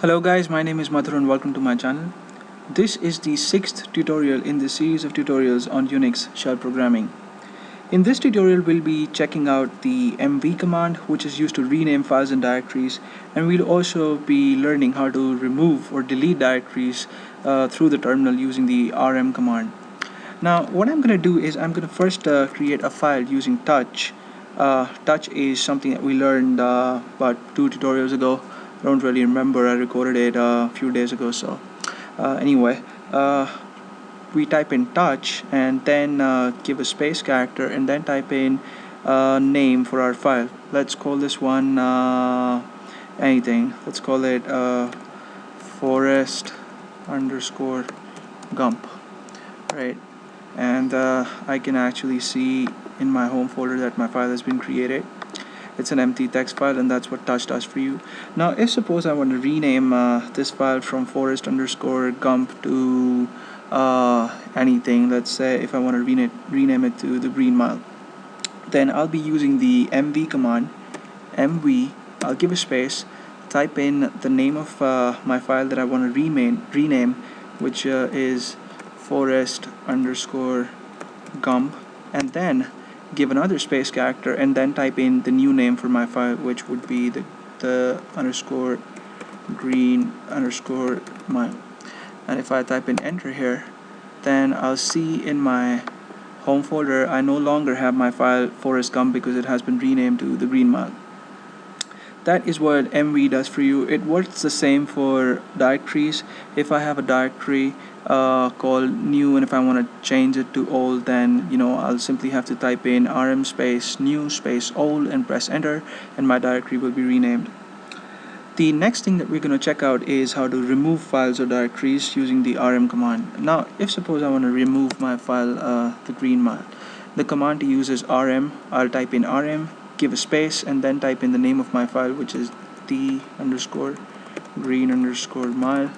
Hello guys, my name is Madhur and welcome to my channel. This is the 6th tutorial in the series of tutorials on Unix shell programming. In this tutorial we'll be checking out the mv command, which is used to rename files and directories, and we'll also be learning how to remove or delete directories through the terminal using the rm command. Now what I'm going to do is I'm going to first create a file using touch. Touch is something that we learned about 2 tutorials ago. I don't really remember, I recorded it a few days ago. So anyway, we type in touch and then give a space character and then type in name for our file. Let's call this one anything. Let's call it forest underscore gump, right? And I can actually see in my home folder that my file has been created. It's an empty text file, and that's what touch does for you. Now if suppose I want to rename this file from forest underscore gump to anything, let's say if I want to rename it to the green mile, then I'll be using the mv command. I'll give a space, type in the name of my file that I want to rename, which is forest underscore gump, and then give another space character and then type in the new name for my file, which would be the underscore green underscore mile. And if I type in enter here, then I'll see in my home folder I no longer have my file forest gump because it has been renamed to the green mile. That is what mv does for you. It works the same for directories. If I have a directory called new, and if I want to change it to old, then I'll simply have to type in rm space new space old and press enter, and my directory will be renamed. The next thing that we're going to check out is how to remove files or directories using the rm command. Now if suppose I want to remove my file the green mile, the command to use is rm. I'll type in rm, give a space, and then type in the name of my file, which is the underscore green underscore mile.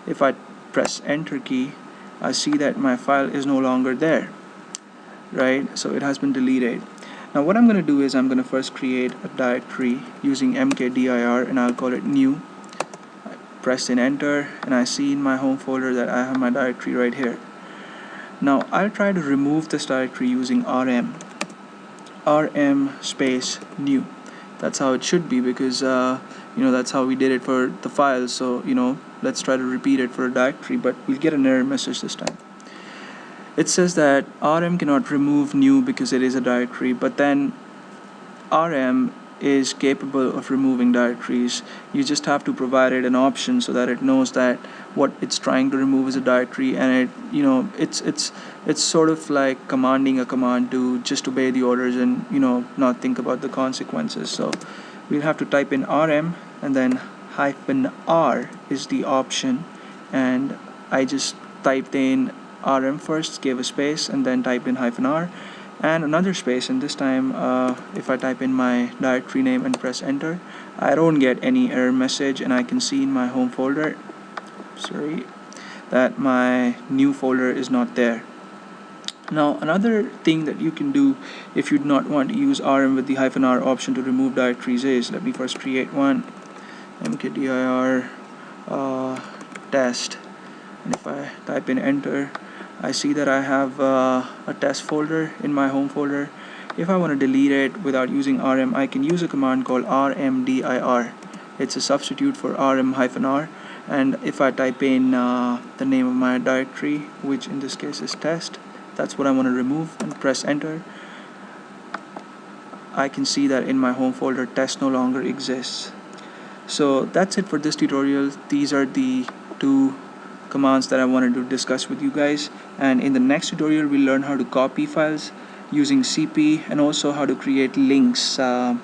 If I press enter key, I see that my file is no longer there, right? So it has been deleted. Now what I'm going to do is I'm going to first create a directory using mkdir, and I'll call it new. I press in enter, and I see in my home folder that I have my directory right here. Now I'll try to remove this directory using rm space new. That's how it should be, because that's how we did it for the file. So let's try to repeat it for a directory, but we'll get an error message this time. It says that rm cannot remove new because it is a directory, but then rm is capable of removing directories. You just have to provide it an option so that it knows that what it's trying to remove is a directory, and it's sort of like commanding a command to just obey the orders and not think about the consequences. So we'll have to type in rm, and then -r is the option, and I just typed in rm first, gave a space, and then typed in -r and another space, and this time if I type in my directory name and press enter, I don't get any error message, and I can see in my home folder that my new folder is not there. Now another thing that you can do if you do not want to use rm with the -r option to remove directories is, let me first create one, mkdir test, and if I type in enter, I see that I have a test folder in my home folder. If I want to delete it without using rm, I can use a command called rmdir. It's a substitute for rm-r, and if I type in the name of my directory, which in this case is test, that's what I want to remove, and press enter, I can see that in my home folder test no longer exists. So that's it for this tutorial. These are the 2 commands that I wanted to discuss with you guys, and in the next tutorial we'll learn how to copy files using cp, and also how to create links,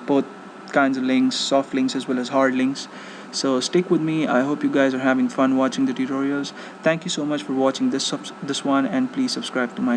both kinds of links, soft links as well as hard links. So stick with me. I hope you guys are having fun watching the tutorials. Thank you so much for watching this one, and please subscribe to my channel.